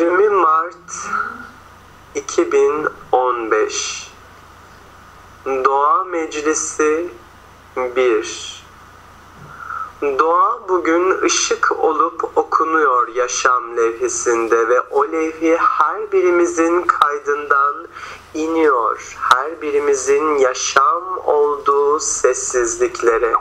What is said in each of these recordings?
20 Mart 2015 Doğa Meclisi 1. Doğa bugün ışık olup okunuyor yaşam levhisinde ve o levhi her birimizin kaydından iniyor. Her birimizin yaşam olduğu sessizliklere.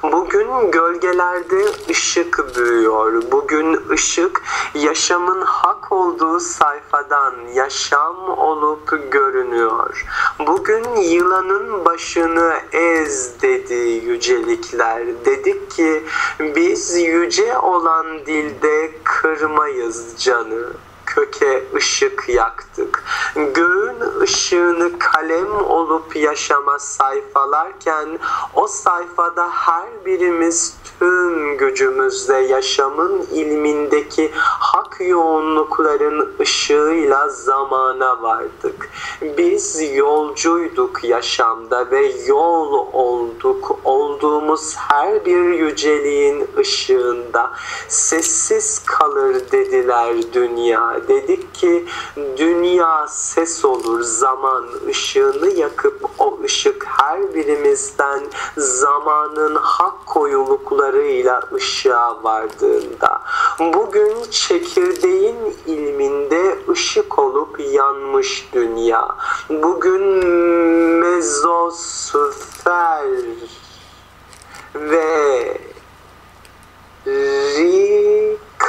Bugün gölgelerde ışık büyüyor. Bugün ışık yaşamın hak olduğu sayfadan yaşam olup görünüyor. Bugün yılanın başını ez dedi yücelikler. Dedik ki biz yüce olan dilde kırmayız canı. Köke ışık yaktık. Göğün ışığını kalem olup yaşama sayfalarken o sayfada her birimiz tüm gücümüzle yaşamın ilmindeki hak yoğunlukların ışığıyla zamana vardık. Biz yolcuyduk yaşamda ve yol olduk. Olduğumuz her bir yüceliğin ışığında sessiz kalır dediler dünya. Dedik ki dünya ses olur zaman ışığını yakıp o ışık her birimizden zamanın hak koyuluklarıyla ışığa vardığında bugün çekirdeğin ilminde ışık olup yanmış dünya. Bugün mezosfer ve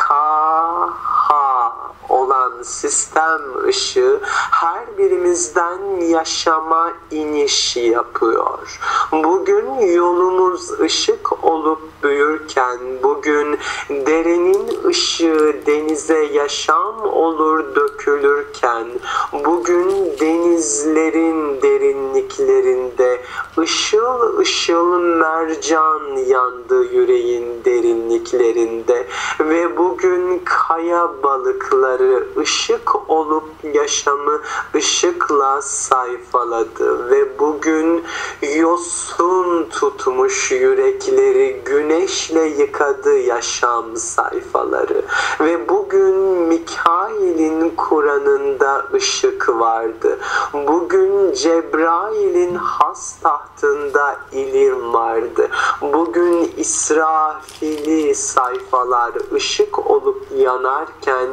rikaha olan sistem ışığı her birimizden yaşama iniş yapıyor. Bugün yolumuz ışık olup büyürken, bugün derenin ışığı denize yaşam olur dökülürken, bugün denizlerin derinliklerinde ışıl ışıl mercan yandı yüreğin derinliklerinde ve bugün kaya balıkları ışık olup yaşamı ışıkla sayfaladı ve bugün yosun tutmuş yürekleri güneşle yıkadı yaşam sayfaları ve bugün Mikail'in Kur'an'ında ışık vardı. Bugün Cebrail'in has tahtında ilim vardı. Bugün İsrafil'i sayfalar ışık olup yanarken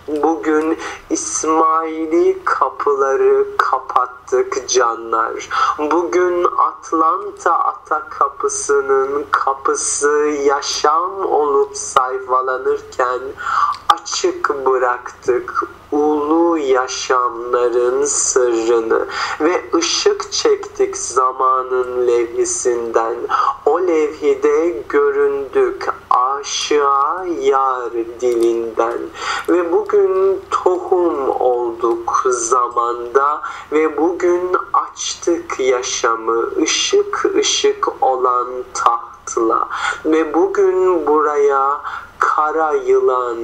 bugün İsmail'i kapıları kapattık canlar. Bugün Atlanta ata kapısının kapısı yaşam olup sayfalanırken açık bıraktık ulu yaşamların sırrını ve ışık çektik zamanın levhisinden. O levhide göründük aşığa yar dilinden ve bugün tohum olduk zamanda ve bugün açtık yaşamı ışık ışık olan tahtla ve bugün buraya kara yılan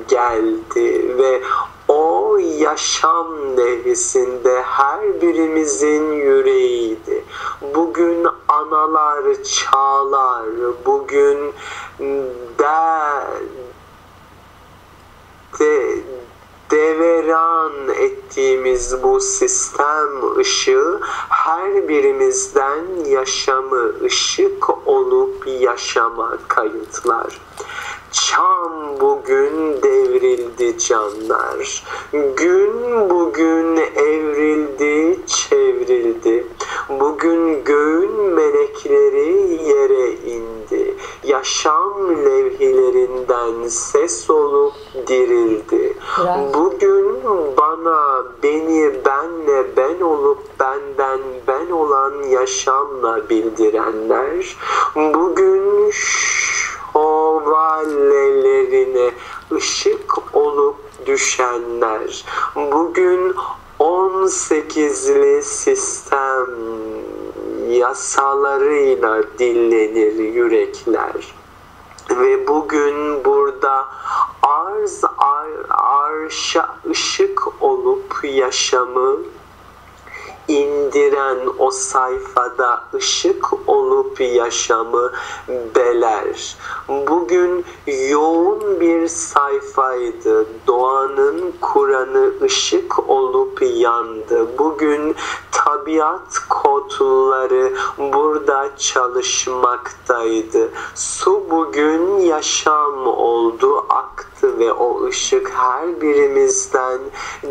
geldi ve o yaşam nefisinde her birimizin yüreğiydi. Bugün analar çağlar, bugün deveran ettiğimiz bu sistem ışığı her birimizden yaşamı ışık olup yaşama kayıtlar. Çam bugün devrildi canlar. Gün bugün evrildi, çevrildi. Bugün göğün melekleri yere indi. Yaşam levhilerinden ses olup dirildi. Bugün bana, beni, benle, ben olup benden ben olan yaşamla bildirenler, bugün şövalyelerine ışık olup düşenler, bugün 18'li sistem yasalarıyla dinlenir yürekler. Ve bugün burada arşa ışık olup yaşamı indiren o sayfada ışık olup yaşamı beler. Bugün yoğun bir sayfa sayfaydı. Doğanın Kur'an'ı ışık olup yandı. Bugün tabiat kodları burada çalışmaktaydı. Su bugün yaşam oldu, aktı ve o ışık her birimizden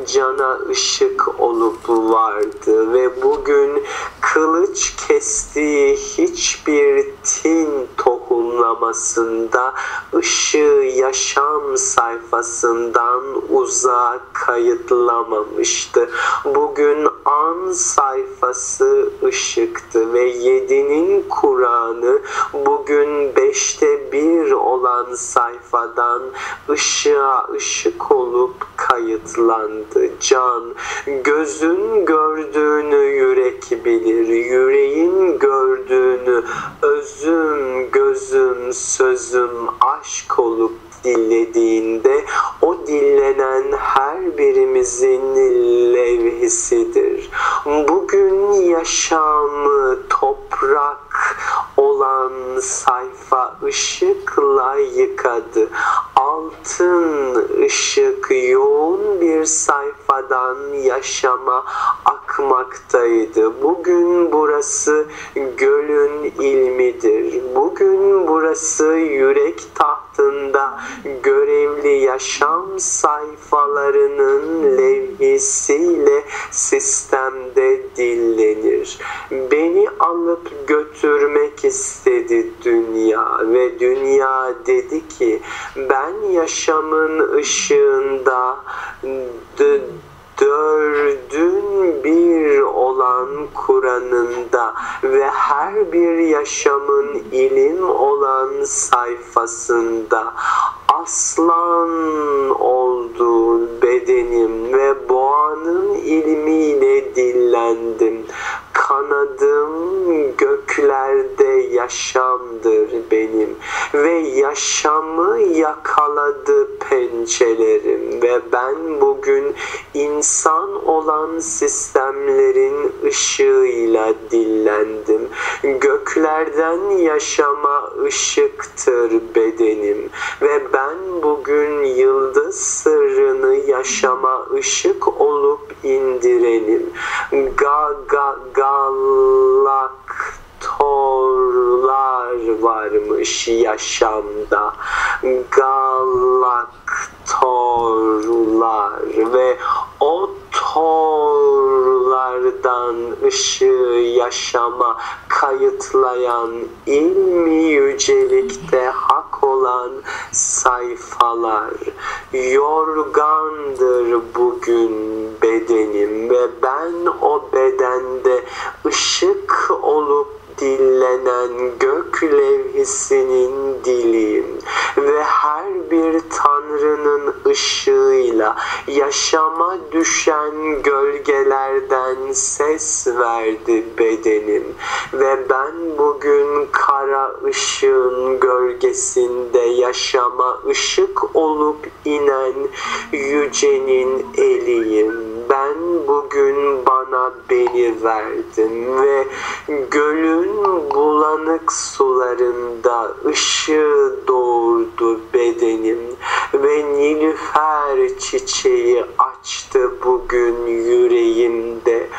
cana ışık olup vardı. Ve bugün kılıç kestiği hiçbir tin tohumlamasında ışığı yaşam sayfasından uzağa kayıtlamamıştı. Bugün an sayfası ışıktı ve 7'nin Kur'an'ı bugün 5'te 1 olan sayfadan ışığa ışık olup kayıtlandı. Can, gözün gördüğünü yürek bilir, yüreğin gördüğünü özüm, gözüm, sözüm aşk olup dillediğinde o dillenen her birimizin levhisidir. Bugün yaşamı toprak olan sayfa ışıkla yıkadı. Altın ışık yoğun bir sayfadan yaşama akmaktaydı. Bugün burası gölün ilmidir. Bugün burası yürek tahtında görevli yaşam sayfalarının levhisiyle sistemde dillenir. Beni alıp götürmek istedi dünya ve dünya dedi ki ben yaşamın ışığında dördün bir olan Kur'an'ında ve her bir yaşamın ilim olan sayfasında aslan oldu bedenim ve boğanın ilmiyle dillendim. Kanadım göklerde yaşamdır benim ve yaşamı yakaladı pençelerim ve ben bugün insan olan sistemlerin ışığıyla dillendim. Göklerden yaşama ışıktır bedenim ve ben bugün yıldız sırrını yaşama ışık olup indirelim. Galaktorlar varmış yaşamda. Galaktorlar ve o torlardan ışığı yaşama kayıtlayan ilmi yücelikte hak olan sayfalar. Yorgandır bugün bedenim ve ben o bedende ışık olup dillenen gök levhisinin diliyim ve her bir tanrının ışığıyla yaşama düşen gölgelerden ses verdi bedenim ve ben bugün kara ışığın gölgesinde yaşama ışık olup inen yücenin eliyim. Ben bugün bana beni verdim ve gölün bulanık sularında ışığı doğurdu bedenim ve nilüfer çiçeği açtı bugün yüreğimde.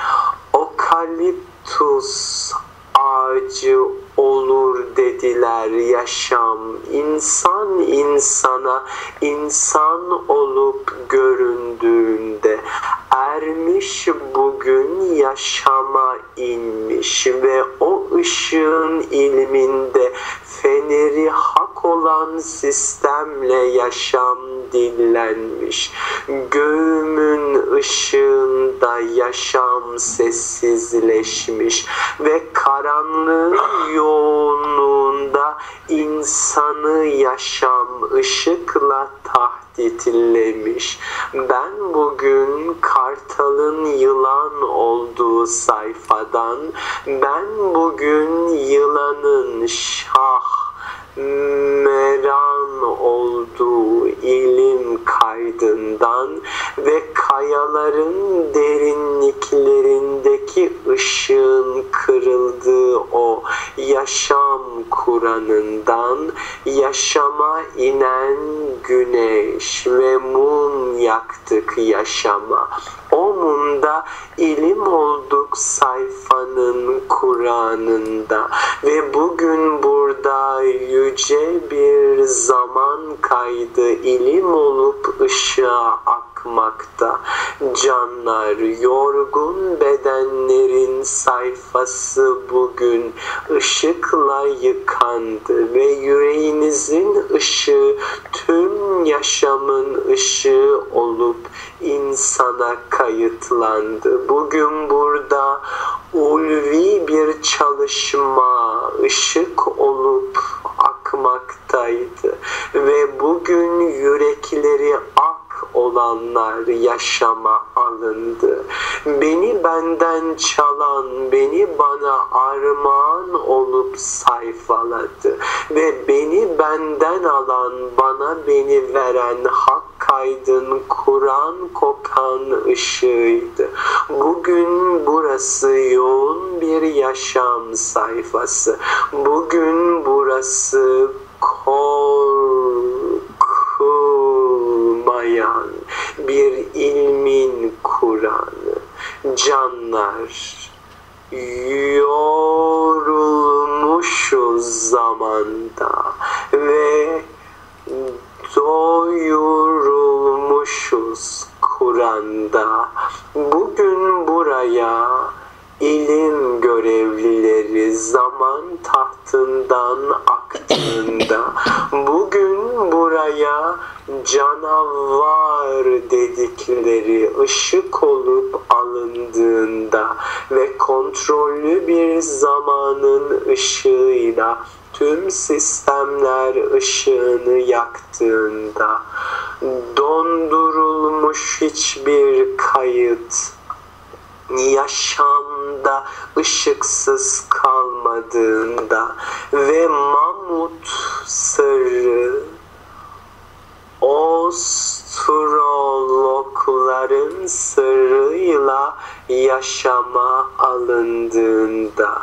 Okaliptus ağacı olur dediler yaşam. İnsan insana insan olup göründüğünde ermiş bugün yaşama inmiş ve o ışığın ilminde feneri hak olan sistemle yaşam dillenmiş. Göğümün ışığında yaşam sessizleşmiş ve karanlığın yoğunluğunda insanı yaşam ışıkla tahditlemiş. Ben bugün kartalın yılan olduğu sayfadan, ben bugün yılanın şah meran olduğu ilim kaydından ve kayaların derinliklerindeki ışığın kırıldığı o yaşam Kur'an'ından yaşama inen güneş ve mum yaktık yaşama. O mumda ilim olduk sayfanın Kur'an'ında ve bugün burada yüce bir zaman kaydı ilim olup ışığa akmakta. Canlar, yorgun bedenlerin sayfası bugün ışıkla yıkandı ve yüreğinizin ışığı tüm yaşamın ışığı olup insana kayıtlandı. Bugün burada ulvi bir çalışma ışık olup akmaktaydı ve bugün yürekleri ak olanlar yaşama alındı. Beni benden çalan, beni bana armağan olup sayfaladı ve beni benden alan, bana beni veren hak kaydın Kur'an kokan ışığıydı. Bugün burası yoğun bir yaşam sayfası. Bugün burası korkulmayan bir ilmin Kur'an'ı. Canlar, yorulmuşuz zamanda ve doyurulmuşuz Kur'an'da. Bugün buraya ilim görevlileri zaman tahtından aktığında, bugün buraya canavar dedikleri ışık olup alındığında ve kontrollü bir zamanın ışığıyla tüm sistemler ışığını yaktığında, dondurulmuş hiçbir kayıt yaşamda ışıksız kalmadığında ve mamut sırrı astrologların sırrıyla yaşama alındığında,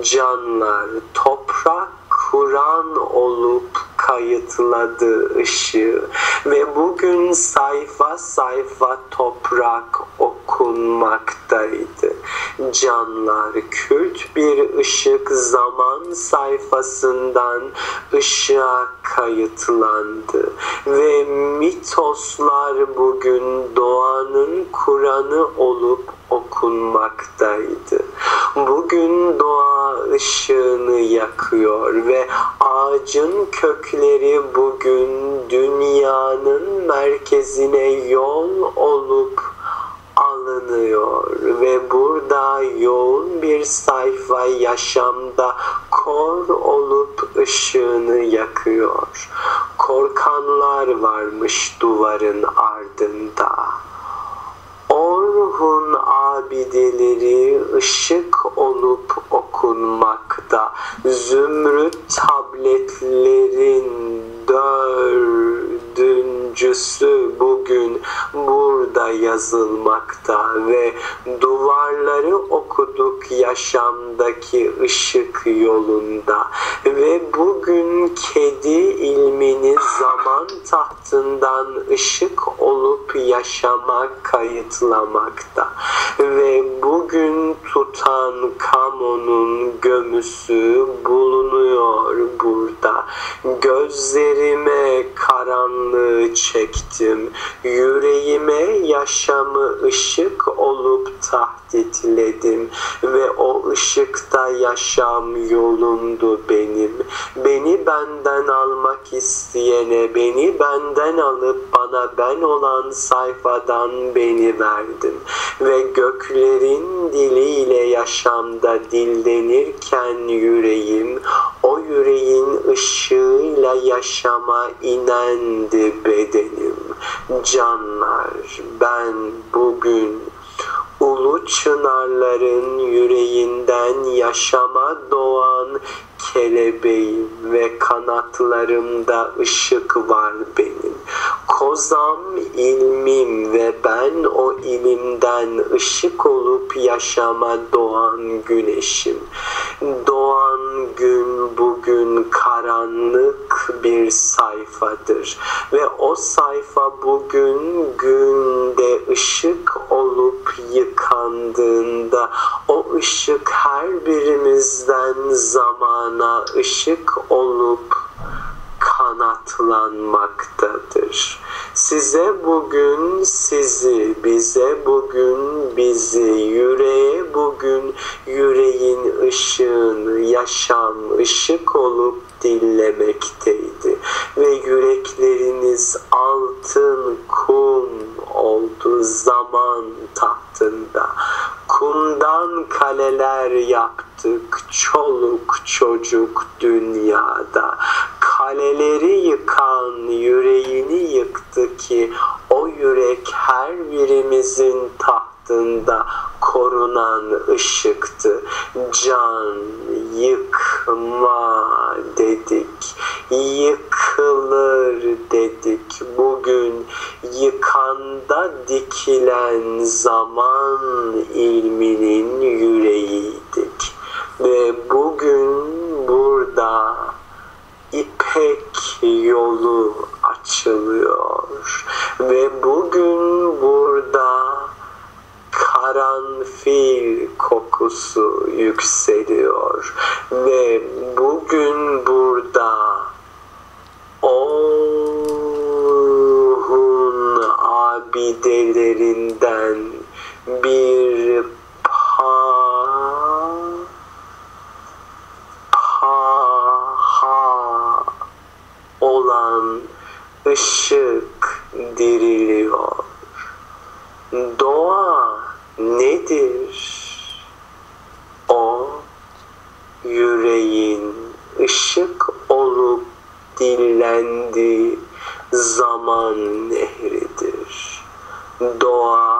canlar, toprak Kur'an olup kayıtladı ışığı ve bugün sayfa sayfa toprak okunmaktaydı. Canlar, kült bir ışık zaman sayfasından ışığa kayıtlandı ve mitoslar bugün doğanın Kur'an'ı olup okunmaktaydı. Bugün doğa ışığını yakıyor ve ağacın kökleri bugün dünyanın merkezine yol olup alınıyor ve burada yoğun bir sayfa yaşamda kor olup ışığını yakıyor. Korkanlar varmış duvarın ardında. Orhun abideleri ışık olup okunmakta. Zümrüt tabletlerin dördüncüsü bugün burada yazılmakta ve duvarları okuduk yaşamdaki ışık yolunda ve bugün kedi ilmini zaman tahtından ışık olup yaşama kayıtlamakta ve bugün Tutankamon'un gömüsü bulunuyor burada. Gözlerime karanlığı çektim, yüreğime yaşamı ışık olup tahditledim ve o ışıkta yaşam yolumdu benim. Beni benden almak isteyene, beni benden alıp bana ben olan sayfadan beni verdin ve göklerin diliyle yaşamda dillenirken yüreğim, o yüreğin ışığıyla yaşama inendi bedenim. Canlar, ben bugün ulu çınarların yüreğinden yaşama doğan kelebeğim ve kanatlarımda ışık var benim. Kozam ilmim ve ben o ilimden ışık olup yaşama doğan güneşim. Doğan gün bugün karanlık bir sayfadır ve o sayfa bugün günde ışık olup yıkandığında o ışık her birimizden zamana ışık olup kanatlanmaktadır. Size bugün sizi, bize bugün bizi, yüreğe bugün yüreğin ışığını, yaşam ışık olup dinlemekteydi. Ve yürekleriniz altın kum oldu zaman tahtında. Kumdan kaleler yaptık çoluk çocuk dünyada. Kaleleri yıkan yüreğini yıktı ki o yürek her birimizin tahtında korunan ışıktı. Can yıkma dedik, yıkılır dedik. Bugün yıkanda dikilen zaman ilminin yüreğiydik. Ve bugün burada İpek yolu açılıyor ve bugün burada karanfil kokusu yükseliyor ve bugün burada Ohun abidelerinden bir olan ışık diriliyor. Doğa nedir? O yüreğin ışık olup dinlendiği zaman nehridir. Doğa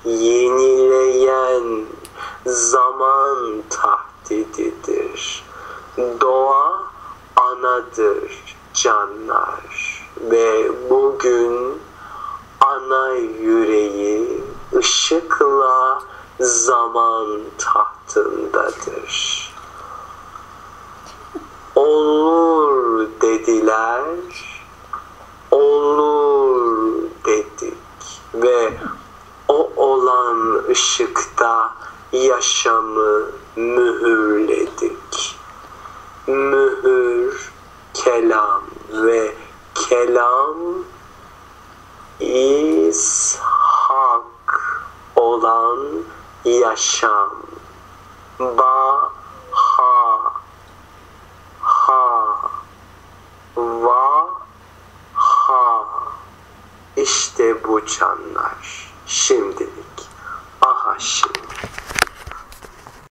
yenileyen zaman tahdididir. Doğa anadır canlar ve bugün ana yüreği ışıkla zaman tahtındadır. Olur dediler, olur dedik ve o olan ışıkta yaşamı mühürledik. Mühür kelam ve kelam ishak olan yaşam. Ba ha ha va ha. İşte bu canlar şimdilik. Aha şimdi.